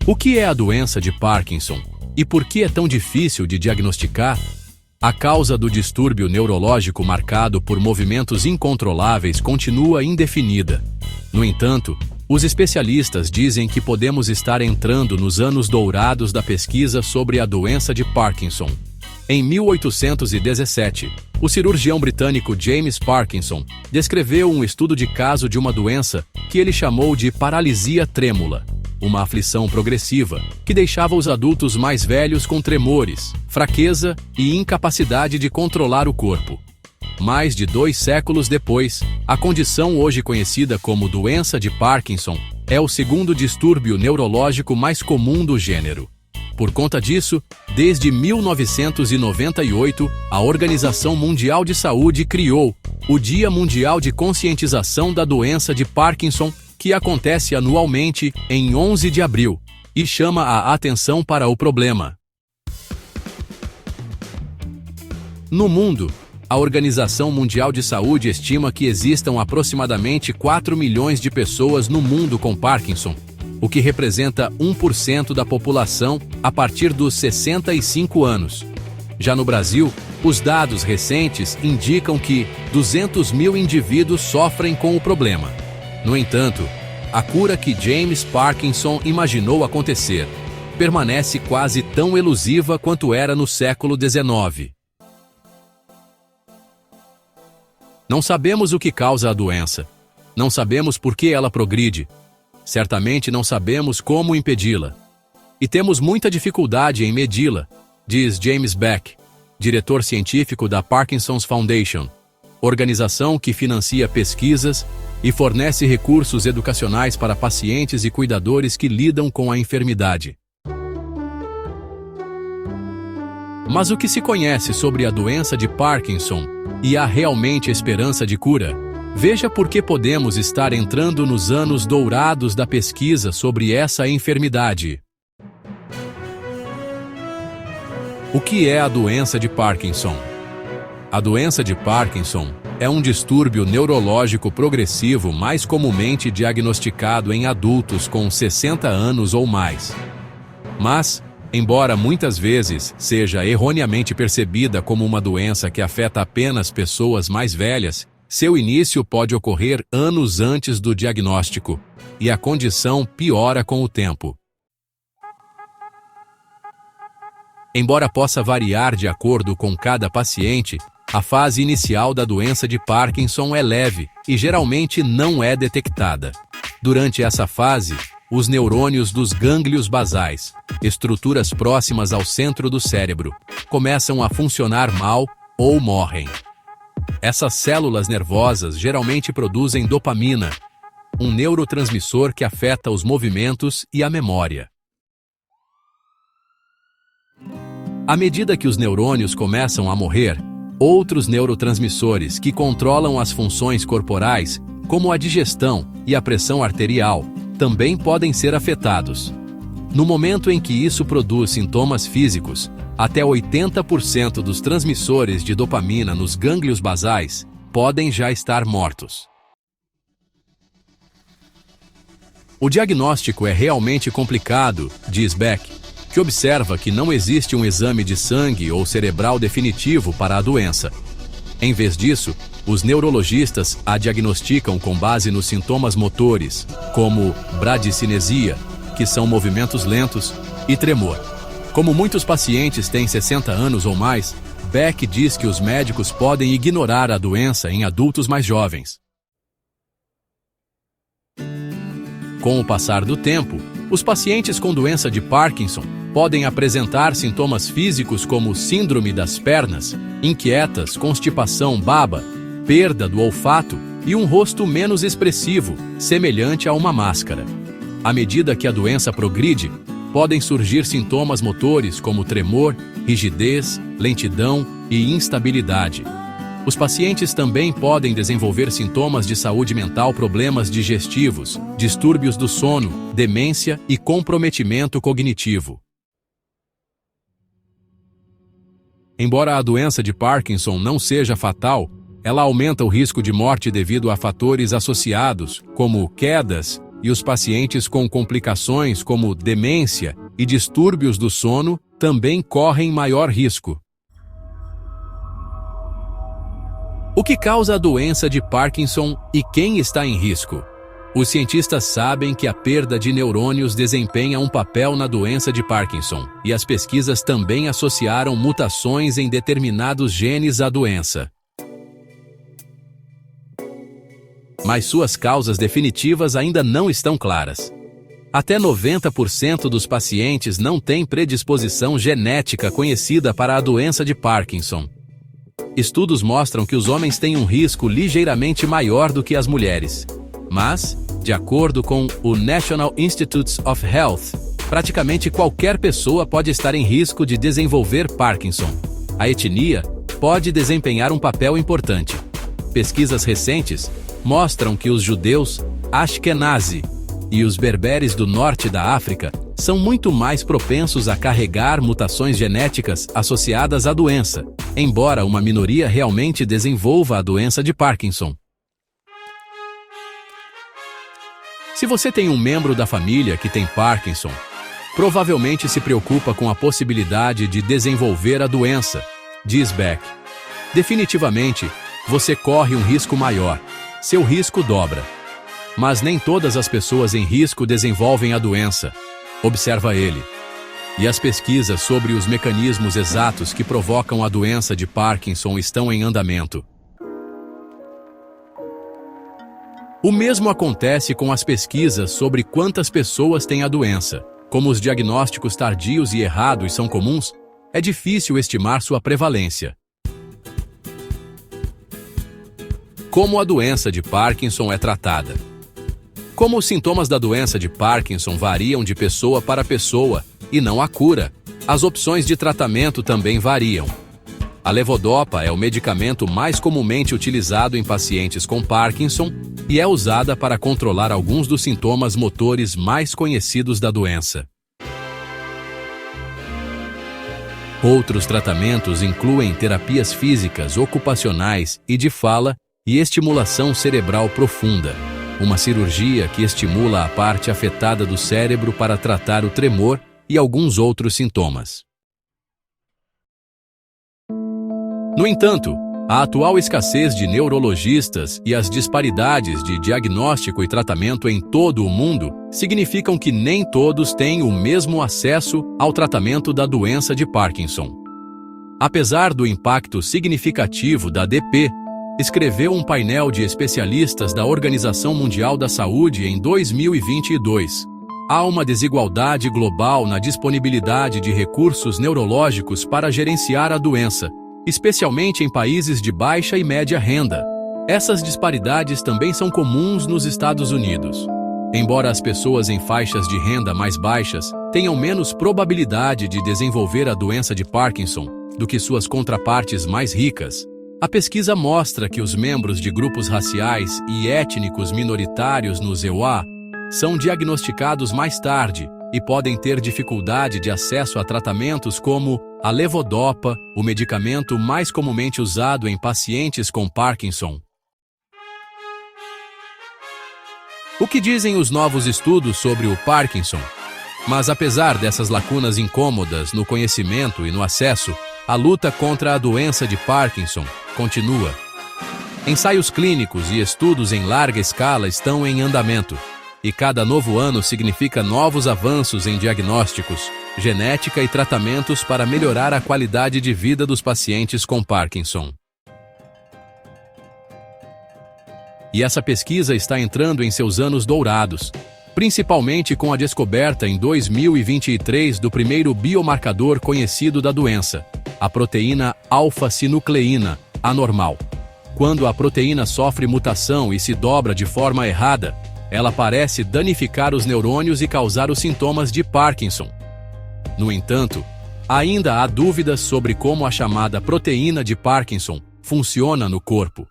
O que é a doença de Parkinson e por que é tão difícil de diagnosticar? A causa do distúrbio neurológico marcado por movimentos incontroláveis continua indefinida. No entanto, os especialistas dizem que podemos estar entrando nos anos dourados da pesquisa sobre a doença de Parkinson. Em 1817, o cirurgião britânico James Parkinson descreveu um estudo de caso de uma doença que ele chamou de paralisia trêmula, uma aflição progressiva que deixava os adultos mais velhos com tremores, fraqueza e incapacidade de controlar o corpo. Mais de 2 séculos depois, a condição hoje conhecida como doença de Parkinson é o segundo distúrbio neurológico mais comum do gênero. Por conta disso, desde 1998, a Organização Mundial de Saúde criou o Dia Mundial de Conscientização da Doença de Parkinson, que acontece anualmente em 11 de abril, e chama a atenção para o problema. No mundo, a Organização Mundial de Saúde estima que existam aproximadamente 4 milhões de pessoas no mundo com Parkinson, o que representa 1% da população a partir dos 65 anos. Já no Brasil, os dados recentes indicam que 200 mil indivíduos sofrem com o problema. No entanto, a cura que James Parkinson imaginou acontecer permanece quase tão elusiva quanto era no século XIX. Não sabemos o que causa a doença. Não sabemos por que ela progride. Certamente não sabemos como impedi-la. E temos muita dificuldade em medi-la, diz James Beck, diretor científico da Parkinson's Foundation, organização que financia pesquisas e fornece recursos educacionais para pacientes e cuidadores que lidam com a enfermidade. Mas o que se conhece sobre a doença de Parkinson e há realmente esperança de cura? Veja por que podemos estar entrando nos anos dourados da pesquisa sobre essa enfermidade. O que é a doença de Parkinson? A doença de Parkinson é um distúrbio neurológico progressivo mais comumente diagnosticado em adultos com 60 anos ou mais. Mas, embora muitas vezes seja erroneamente percebida como uma doença que afeta apenas pessoas mais velhas, seu início pode ocorrer anos antes do diagnóstico, e a condição piora com o tempo. Embora possa variar de acordo com cada paciente, a fase inicial da doença de Parkinson é leve e geralmente não é detectada. Durante essa fase, os neurônios dos gânglios basais, estruturas próximas ao centro do cérebro, começam a funcionar mal ou morrem. Essas células nervosas geralmente produzem dopamina, um neurotransmissor que afeta os movimentos e a memória. À medida que os neurônios começam a morrer, outros neurotransmissores que controlam as funções corporais, como a digestão e a pressão arterial, também podem ser afetados. No momento em que isso produz sintomas físicos, até 80% dos transmissores de dopamina nos gânglios basais podem já estar mortos. O diagnóstico é realmente complicado, diz Beck, que observa que não existe um exame de sangue ou cerebral definitivo para a doença. Em vez disso, os neurologistas a diagnosticam com base nos sintomas motores, como bradicinesia, que são movimentos lentos, e tremor. Como muitos pacientes têm 60 anos ou mais, Beck diz que os médicos podem ignorar a doença em adultos mais jovens. Com o passar do tempo, os pacientes com doença de Parkinson podem apresentar sintomas físicos como síndrome das pernas, inquietas, constipação, baba, perda do olfato e um rosto menos expressivo, semelhante a uma máscara. À medida que a doença progride, podem surgir sintomas motores como tremor, rigidez, lentidão e instabilidade. Os pacientes também podem desenvolver sintomas de saúde mental, problemas digestivos, distúrbios do sono, demência e comprometimento cognitivo. Embora a doença de Parkinson não seja fatal, ela aumenta o risco de morte devido a fatores associados, como quedas, e os pacientes com complicações como demência e distúrbios do sono também correm maior risco. O que causa a doença de Parkinson e quem está em risco? Os cientistas sabem que a perda de neurônios desempenha um papel na doença de Parkinson, e as pesquisas também associaram mutações em determinados genes à doença. Mas suas causas definitivas ainda não estão claras. Até 90% dos pacientes não têm predisposição genética conhecida para a doença de Parkinson. Estudos mostram que os homens têm um risco ligeiramente maior do que as mulheres. Mas, de acordo com o National Institutes of Health, praticamente qualquer pessoa pode estar em risco de desenvolver Parkinson. A etnia pode desempenhar um papel importante. Pesquisas recentes mostram que os judeus Ashkenazi e os berberes do norte da África são muito mais propensos a carregar mutações genéticas associadas à doença, embora uma minoria realmente desenvolva a doença de Parkinson. Se você tem um membro da família que tem Parkinson, provavelmente se preocupa com a possibilidade de desenvolver a doença, diz Beck. Definitivamente, você corre um risco maior. Seu risco dobra. Mas nem todas as pessoas em risco desenvolvem a doença, observa ele. E as pesquisas sobre os mecanismos exatos que provocam a doença de Parkinson estão em andamento. O mesmo acontece com as pesquisas sobre quantas pessoas têm a doença. Como os diagnósticos tardios e errados são comuns, é difícil estimar sua prevalência. Como a doença de Parkinson é tratada? Como os sintomas da doença de Parkinson variam de pessoa para pessoa e não há cura, as opções de tratamento também variam. A levodopa é o medicamento mais comumente utilizado em pacientes com Parkinson e é usada para controlar alguns dos sintomas motores mais conhecidos da doença. Outros tratamentos incluem terapias físicas, ocupacionais e de fala e estimulação cerebral profunda, uma cirurgia que estimula a parte afetada do cérebro para tratar o tremor e alguns outros sintomas. No entanto, a atual escassez de neurologistas e as disparidades de diagnóstico e tratamento em todo o mundo significam que nem todos têm o mesmo acesso ao tratamento da doença de Parkinson. Apesar do impacto significativo da DP, escreveu um painel de especialistas da Organização Mundial da Saúde em 2022. Há uma desigualdade global na disponibilidade de recursos neurológicos para gerenciar a doença, especialmente em países de baixa e média renda. Essas disparidades também são comuns nos Estados Unidos. Embora as pessoas em faixas de renda mais baixas tenham menos probabilidade de desenvolver a doença de Parkinson do que suas contrapartes mais ricas, a pesquisa mostra que os membros de grupos raciais e étnicos minoritários nos EUA são diagnosticados mais tarde e podem ter dificuldade de acesso a tratamentos como a levodopa, o medicamento mais comumente usado em pacientes com Parkinson. O que dizem os novos estudos sobre o Parkinson? Mas apesar dessas lacunas incômodas no conhecimento e no acesso, a luta contra a doença de Parkinson continua. Ensaios clínicos e estudos em larga escala estão em andamento, e cada novo ano significa novos avanços em diagnósticos, genética e tratamentos para melhorar a qualidade de vida dos pacientes com Parkinson. E essa pesquisa está entrando em seus anos dourados, principalmente com a descoberta em 2023 do primeiro biomarcador conhecido da doença, a proteína alfa-sinucleína anormal. Quando a proteína sofre mutação e se dobra de forma errada, ela parece danificar os neurônios e causar os sintomas de Parkinson. No entanto, ainda há dúvidas sobre como a chamada proteína de Parkinson funciona no corpo.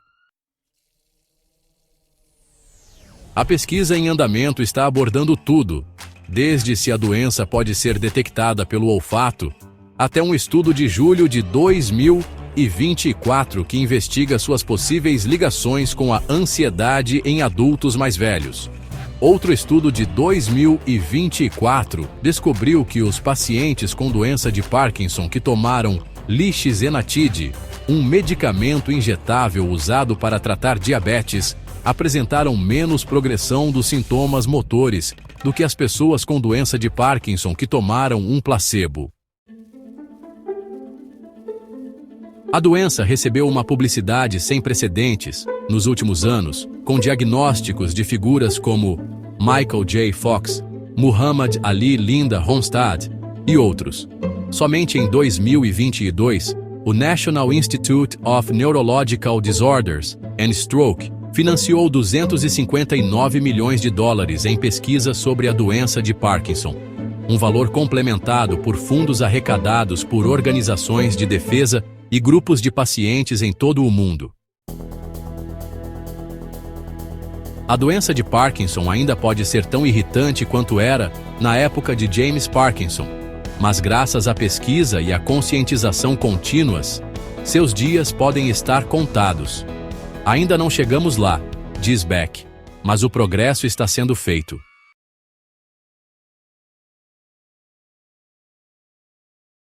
A pesquisa em andamento está abordando tudo, desde se a doença pode ser detectada pelo olfato, até um estudo de julho de 2024 que investiga suas possíveis ligações com a ansiedade em adultos mais velhos. Outro estudo de 2024 descobriu que os pacientes com doença de Parkinson que tomaram lisdexenatide, um medicamento injetável usado para tratar diabetes, apresentaram menos progressão dos sintomas motores do que as pessoas com doença de Parkinson que tomaram um placebo. A doença recebeu uma publicidade sem precedentes nos últimos anos, com diagnósticos de figuras como Michael J. Fox, Muhammad Ali Linda Ronstadt e outros. Somente em 2022, o National Institute of Neurological Disorders and Stroke financiou 259 milhões de dólares em pesquisa sobre a doença de Parkinson, um valor complementado por fundos arrecadados por organizações de defesa e grupos de pacientes em todo o mundo. A doença de Parkinson ainda pode ser tão irritante quanto era na época de James Parkinson, mas graças à pesquisa e à conscientização contínuas, seus dias podem estar contados. Ainda não chegamos lá, diz Beck, mas o progresso está sendo feito.